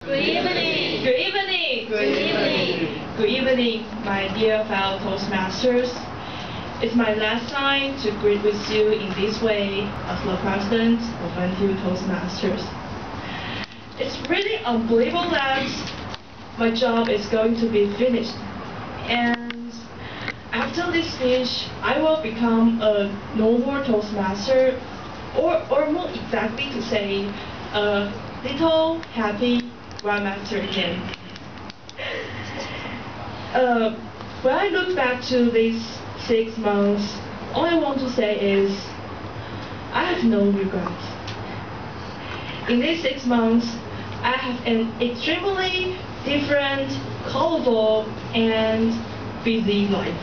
Good evening. Good evening. Good evening. Good evening, my dear fellow Toastmasters. It's my last time to greet with you in this way as the president of NTU Toastmasters. It's really unbelievable that my job is going to be finished. And after this speech, I will become a normal Toastmaster, or more exactly to say, a little happy Grandmaster again. When I look back to these 6 months, all I want to say is, I have no regrets. In these 6 months, I have an extremely different, colorful, and busy life.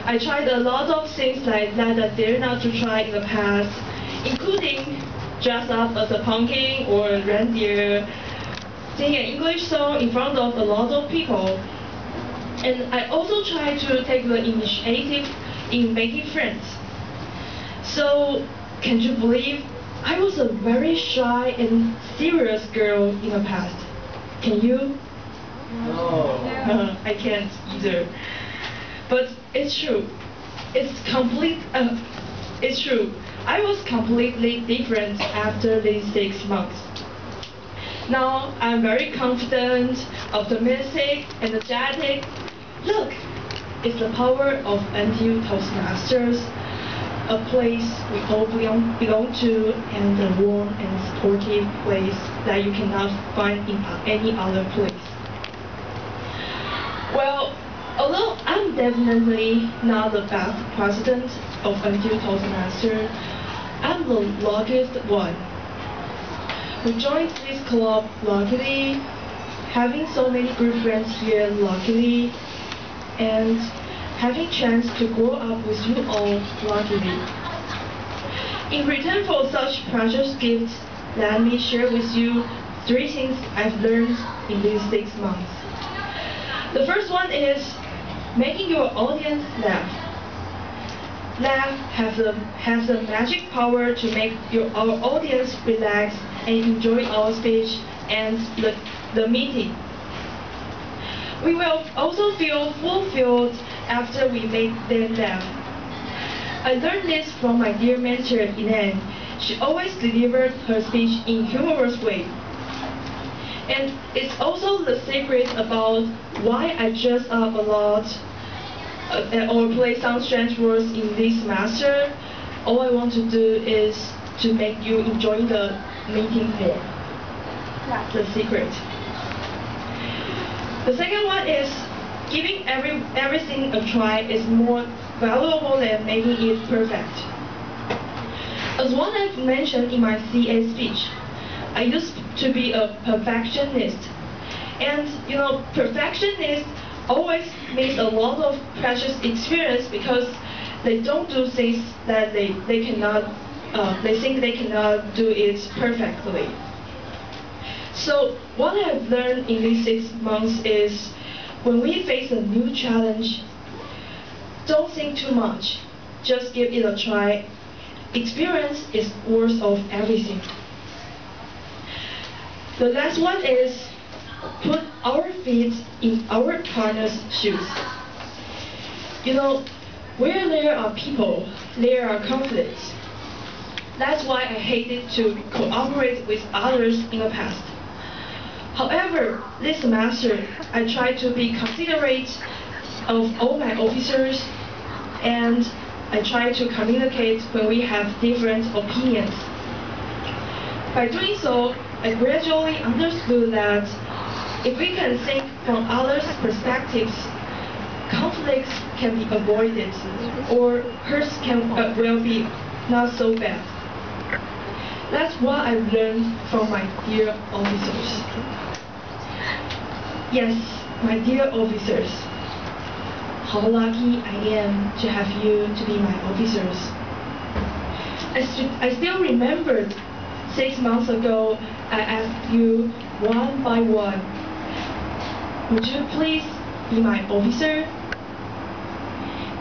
I tried a lot of things like that I dared not to try in the past, including dress up as a pumpkin or a reindeer, sing an English song in front of a lot of people. And I also tried to take the initiative in making friends. So, can you believe I was a very shy and serious girl in the past? Can you? No. I can't either. But it's true. It's true. I was completely different after these 6 months. Now I'm very confident, optimistic, energetic. Look, it's the power of NTU Toastmasters, a place we all belong to, and a warm and supportive place that you cannot find in any other place. Well, although I'm definitely not the best president of NTU Toastmasters, I'm the luckiest one. We joined this club luckily, having so many good friends here luckily, and having chance to grow up with you all luckily. In return for such precious gifts, let me share with you 3 things I've learned in these 6 months. The first one is making your audience laugh. Laugh has the magic power to make our audience relax and enjoy our speech and the meeting. We will also feel fulfilled after we make them laugh. I learned this from my dear mentor, Elaine. She always delivered her speech in a humorous way. And it's also the secret about why I dress up a lot or play some strange words in this semester. All I want to do is to make you enjoy the meeting more. That's the secret. The second one is giving everything a try is more valuable than making it perfect. As one I've mentioned in my CA speech, I used to be a perfectionist. And you know, perfectionist always miss a lot of precious experience because they don't do things that they think they cannot do it perfectly. So what I've learned in these 6 months is when we face a new challenge, don't think too much. Just give it a try. Experience is worth of everything. The last one is put our feet in our partner's shoes. You know, where there are people, there are conflicts. That's why I hated to cooperate with others in the past. However, this semester, I tried to be considerate of all my officers, and I try to communicate when we have different opinions. By doing so, I gradually understood that if we can think from others' perspectives, conflicts can be avoided, or hurts will be not so bad. That's what I've learned from my dear officers. Yes, my dear officers, how lucky I am to have you to be my officers. I still remembered 6 months ago, I asked you one by one, would you please be my officer?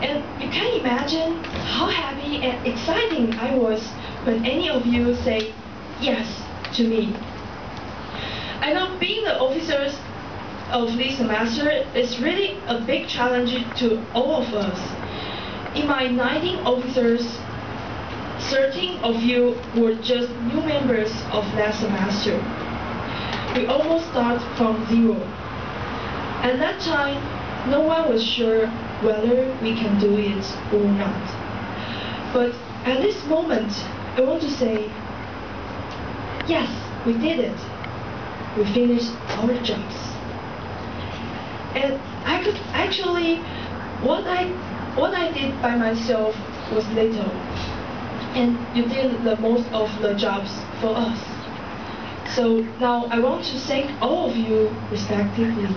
And you can imagine how happy and exciting I was when any of you say yes to me. I know being the officers of this semester is really a big challenge to all of us. In my 19 officers, 13 of you were just new members of that semester. We almost start from zero. At that time, no one was sure whether we can do it or not. But at this moment, I want to say, yes, we did it. We finished our jobs. And I could actually, what I did by myself was little. And you did the most of the jobs for us. So now I want to thank all of you respectively.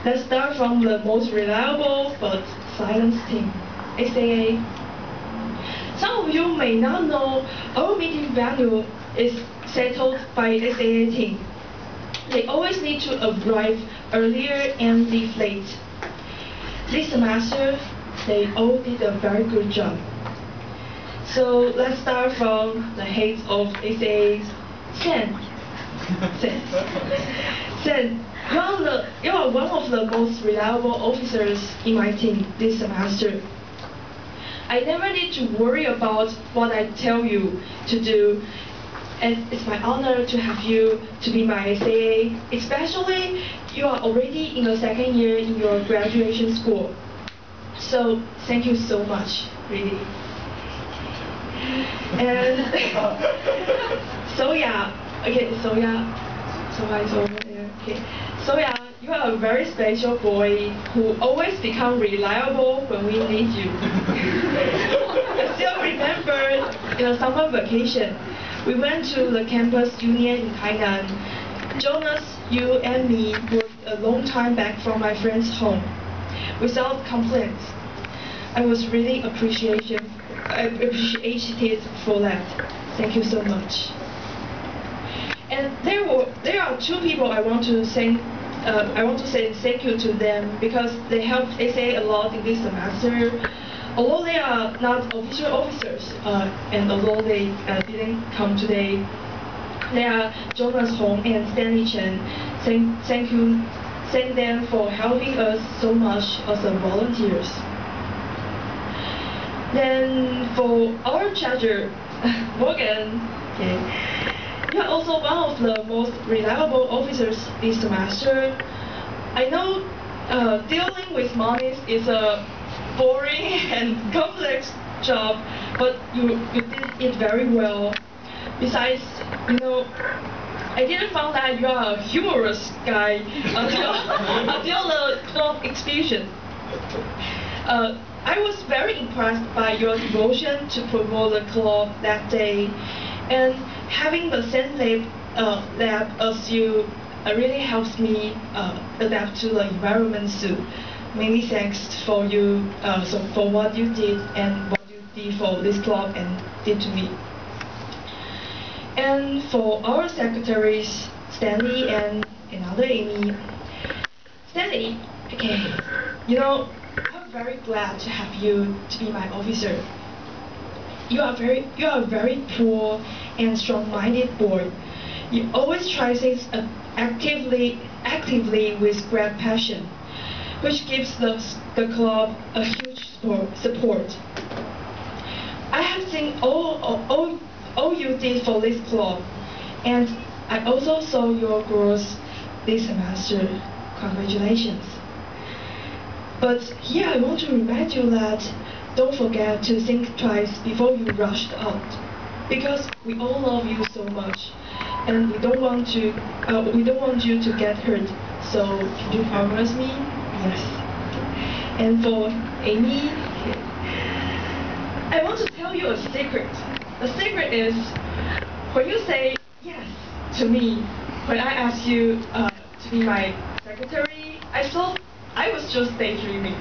Let's start from the most reliable but silent team, SAA. Some of you may not know our meeting venue is settled by SAA team. They always need to arrive earlier and leave late. This semester, they all did a very good job. So let's start from the head of SAA, Sen. Sen, you are one of the most reliable officers in my team this semester. I never need to worry about what I tell you to do, and it's my honor to have you to be my SAA, especially you are already in the second year in your graduation school. So thank you so much, really. And Soya, okay, Soya is over there. Okay, Soya, you are a very special boy who always become reliable when we need you. I still remember in the summer vacation, we went to the campus union in Tainan. Jonas, you and me worked a long time back from my friend's home without complaints. I was really appreciative for that. Thank you so much. And there are two people I want to say thank you to them because they helped SA a lot in this semester. Although they are not official officers, and although they didn't come today, they are Jonas Hong and Stanley Chen. Thank them for helping us so much as volunteers. Then for our treasurer, Morgan, okay, you are also one of the most reliable officers this semester. I know dealing with money is a boring and complex job, but you did it very well. Besides, I didn't find that you are a humorous guy until the club expedition. I was very impressed by your devotion to promote the club that day, and having the same lab as you really helps me adapt to the environment too. Many thanks for you, for what you did and what you did for this club and did to me. And for our secretaries, Stanley and another Amy. Stanley, okay, I'm very glad to have you to be my officer. You are a very poor and strong-minded boy. You always try things actively with great passion, which gives the club a huge support. I have seen all you did for this club, and I also saw your growth this semester. Congratulations. But here I want to remind you that don't forget to think twice before you rush out, because we all love you so much, and we don't want you to get hurt. So can you promise me? Yes. And for Amy, I want to tell you a secret. The secret is when you say yes to me, when I asked you to be my secretary, I thought I was just daydreaming.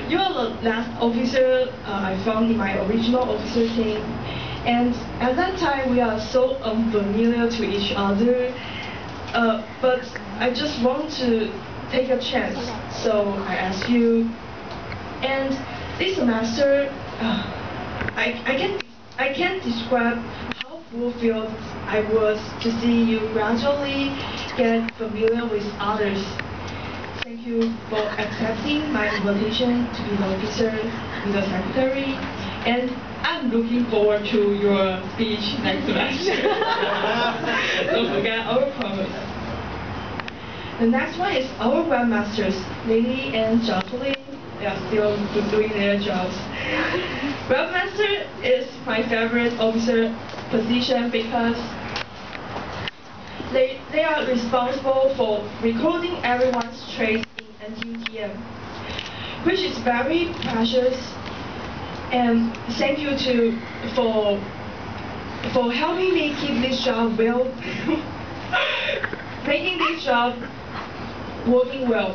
You are the last officer I found in my original officer team, and at that time we are so unfamiliar to each other, but I just want to take a chance, so I asked you. And this semester, I I can't describe how fulfilled I was to see you gradually get familiar with others. Thank you for accepting my invitation to be the officer, be the secretary, and I'm looking forward to your speech next semester. Don't forget our promise. The next one is our grandmasters, Lily and Jocelyn. They are still doing their jobs. Grandmaster is my favorite officer position because they are responsible for recording everyone's trace in NTUTM, which is very precious. And thank you for helping me keep this job well, making this job working well.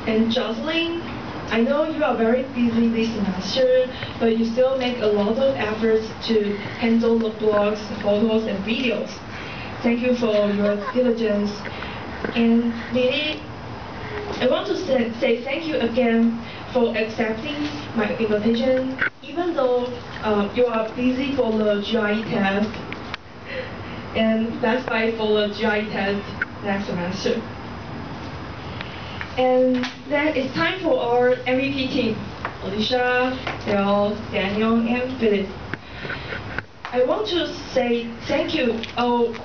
And Jocelyn, I know you are very busy this semester, but you still make a lot of efforts to handle the blogs, photos, and videos. Thank you for your diligence. And Lily, I want to say thank you again for accepting my invitation, even though you are busy for the GRE test. And let's fight for the GRE test next semester. And then it's time for our MVP team, Alicia, Dale, Daniel, and Philip. I want to say thank you all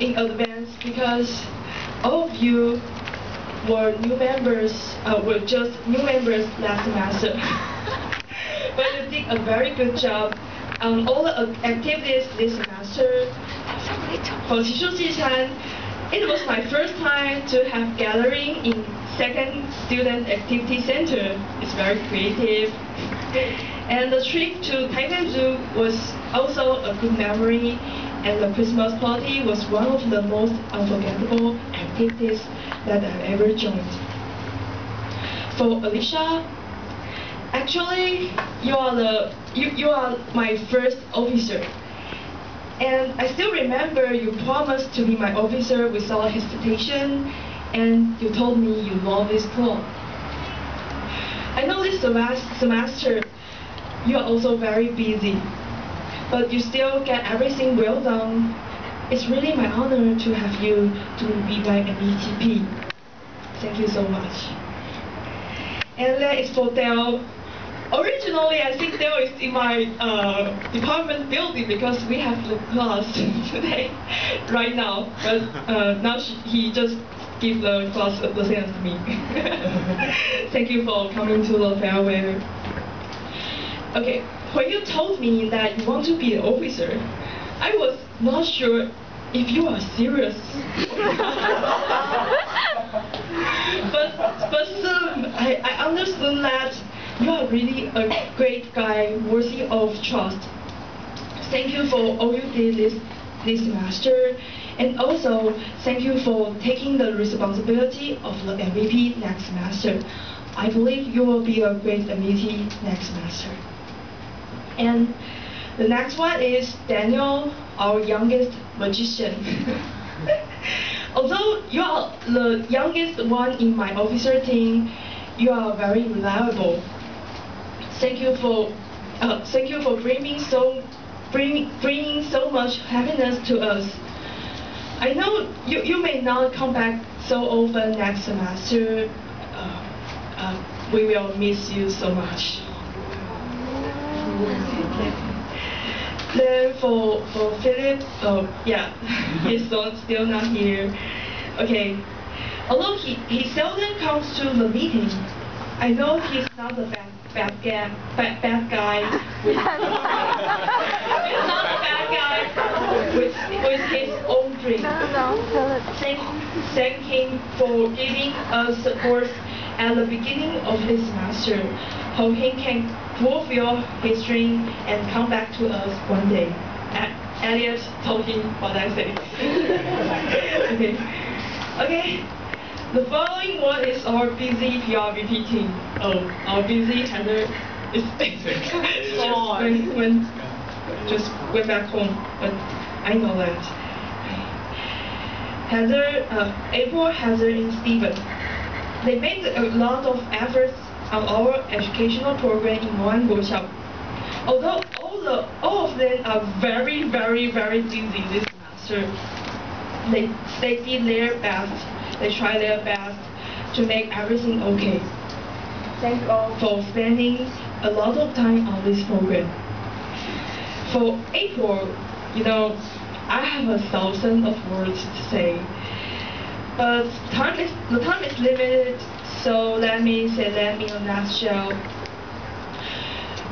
in advance because all of you were just new members last semester. But you did a very good job on all the activities this semester. For 习书祭餐, it was my first time to have gathering in second student activity center. It's very creative. And the trip to Taipei Zoo was also a good memory, and the Christmas party was one of the most unforgettable activities that I've ever joined. For Alicia, actually, you are my first officer. And I still remember you promised to be my officer without hesitation, and you told me you love this club. I know this semester you are also very busy, but you still get everything well done. It's really my honor to have you to be my METP. Thank you so much. And then it's for Dale. Originally, I think Dale is in my department building because we have the class today, right now. But now he just gives the class at the same as me. Thank you for coming to the farewell. Okay, when you told me that you want to be an officer, I was not sure if you are serious. but soon I understood that you are really a great guy, worthy of trust. Thank you for all you did this semester, and also thank you for taking the responsibility of the MVP next semester. I believe you will be a great MVP next semester. And the next one is Daniel, our youngest magician. Although you are the youngest one in my officer team, you are very reliable. Thank you for bringing so much happiness to us. I know you may not come back so often next semester. We will miss you so much. Then for Philip, yeah, he's still not here. Okay, although he seldom comes to the meeting, I know he's not the bad guy. He's not a bad guy with his own dream. Thank him for giving us support at the beginning of this semester. Hope he can fulfill his dream and come back to us one day. Elliot told him what I said. Okay. The following one is our busy PRVP team. Oh, our busy Heather is just went back home, but I know that. Heather, April, Heather, and Stephen. They made a lot of efforts on our educational program in one workshop. Although all all of them are very, very, very busy this semester. They did their best. They tried their best to make everything okay. Thank you all for spending a lot of time on this program. For April, I have 1,000 of words to say, but the time is limited, so let me in a nutshell.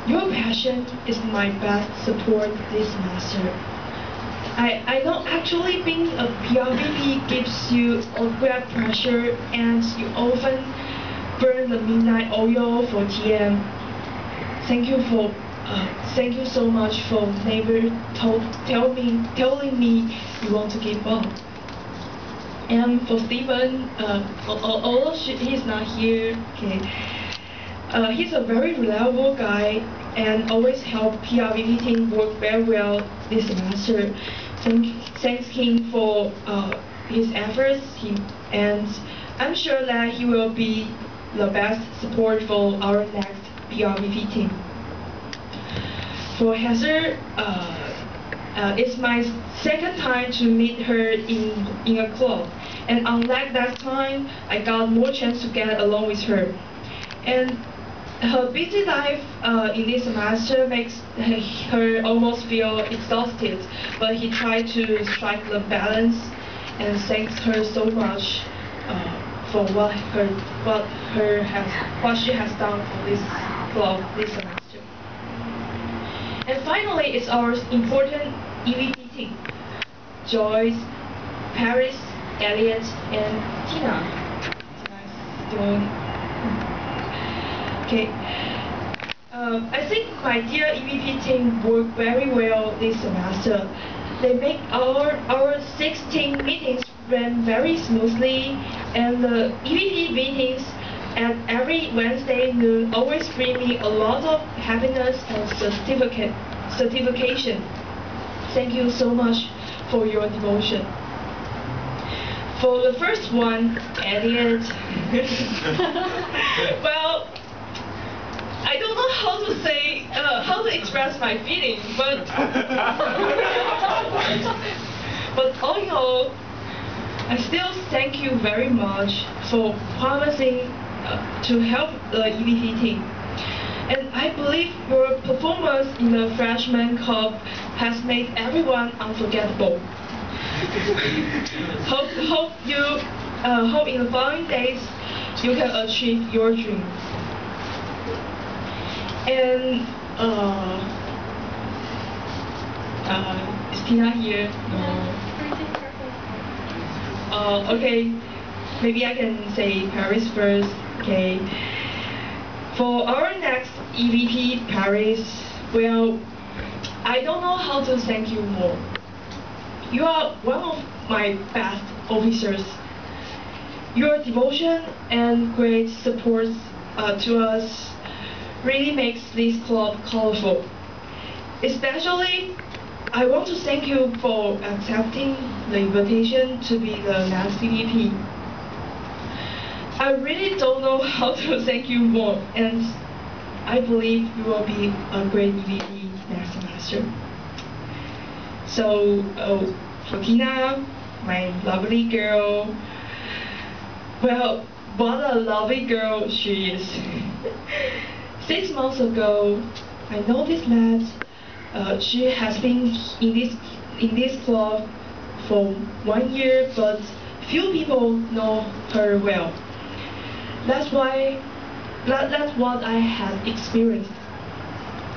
Your passion is my best support this semester. I know actually being a PRVP gives you a great pressure and you often burn the midnight oil for TM. Thank you so much for never telling me you want to give up. And for Stephen, although he's not here, okay, he's a very reliable guy and always help PRVP team work very well this semester. Thanks him for his efforts, and I'm sure that he will be the best support for our next PRVP team. For Heather, it's my second time to meet her in a club, and unlike that time, I got more chance to get along with her. And her busy life in this semester makes her almost feel exhausted, but he tried to strike the balance, and thanks her so much for what she has done for this club this semester. And finally, it's our important EVP team: Joyce, Paris, Elliot, and Tina. Okay. I think my dear EVP team worked very well this semester. They make our 16 meetings run very smoothly, and the EVP meetings at every Wednesday noon always bring me a lot of happiness and certification. Thank you so much for your devotion. For the first one, Elliot. Well, I don't know how to express my feelings, but all in all, I still thank you very much for promising to help the EVP team. And I believe your performance in the Freshman Cup has made everyone unforgettable. Hope in the following days you can achieve your dream. And is Tina here? No. Okay, maybe I can say Paris first. Okay. For our next EVP, Paris, well, I don't know how to thank you more. You are one of my best officers. Your devotion and great support to us really makes this club colorful. Especially, I want to thank you for accepting the invitation to be the next EVP. I really don't know how to thank you more, and I believe you will be a great EVP next semester. So, for Tina, my lovely girl, well, what a lovely girl she is. 6 months ago, I noticed that she has been in this club for 1 year, but few people know her well. That's what I had experienced.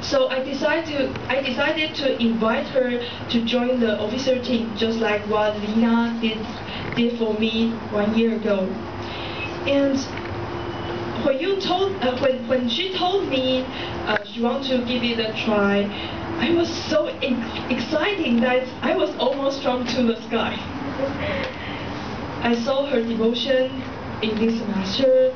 So I decided to invite her to join the officer team, just like what Lina did for me 1 year ago. And when she told me she wanted to give it a try, I was so excited that I was almost thrown to the sky. I saw her devotion in this semester,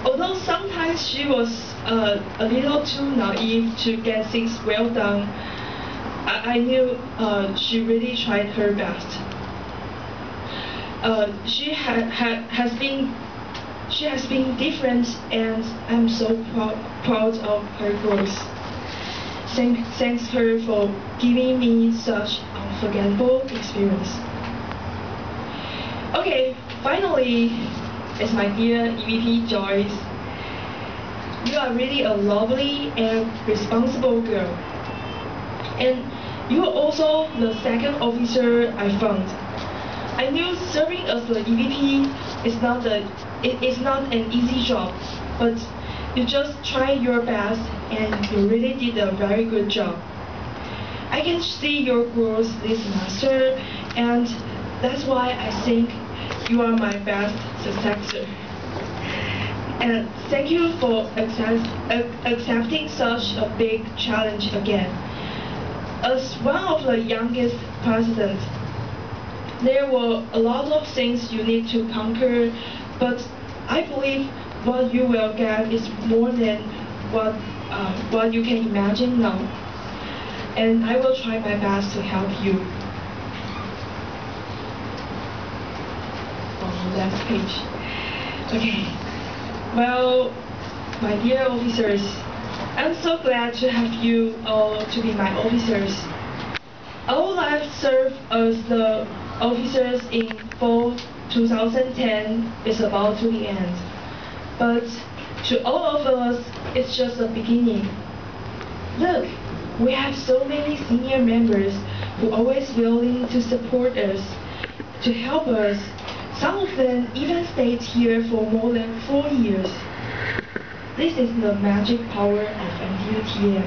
although sometimes she was a little too naive to get things well done. I knew she really tried her best. She has been different, and I'm so proud of her growth. thanks her for giving me such unforgettable experience. Okay, finally, it's my dear EVP Joyce. You are really a lovely and responsible girl. And you are also the second officer I found. I knew serving as the EVP is not an easy job, but you just tried your best and you really did a very good job. I can see your growth this semester, and that's why I think you are my best successor. And thank you for accepting such a big challenge again. As one of the youngest presidents, there were a lot of things you need to conquer, but I believe what you will get is more than what you can imagine now. And I will try my best to help you. On the last page. Okay. Well, my dear officers, I'm so glad to have you all to be my officers. Our life served as the officers in fall 2010 is about to the end. But to all of us, it's just the beginning. Look, we have so many senior members who are always willing to support us, to help us. Some of them even stayed here for more than 4 years. This is the magic power of NTUTM.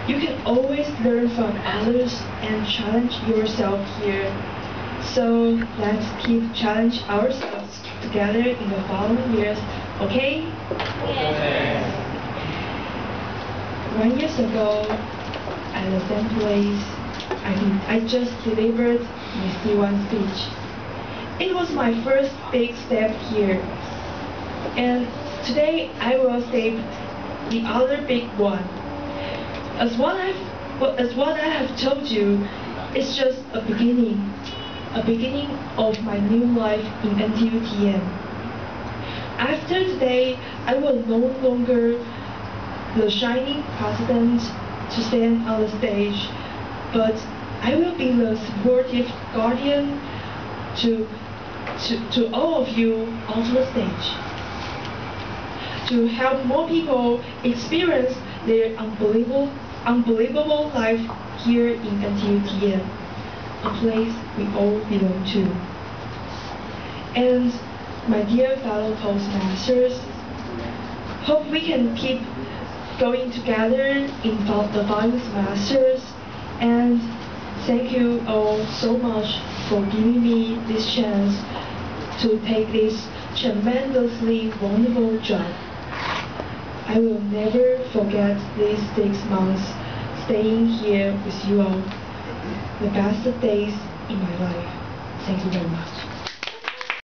You can always learn from others and challenge yourself here. So let's keep challenge ourselves together in the following years, okay? Yes. 1 year ago, at the same place, I just delivered my C1 speech. It was my first big step here. And today I will say the other big one. As what I have told you, it's just a beginning of my new life in NTUTM. After today, I will no longer the shining president to stand on the stage, but I will be the supportive guardian to all of you on the stage, to help more people experience their unbelievable life here in NTUTM, a place we all belong to. And my dear fellow Toastmasters, hope we can keep going together in the following semesters, and thank you all so much for giving me this chance to take this tremendously wonderful job. I will never forget these 6 months staying here with you all, the best days in my life. Thank you very much.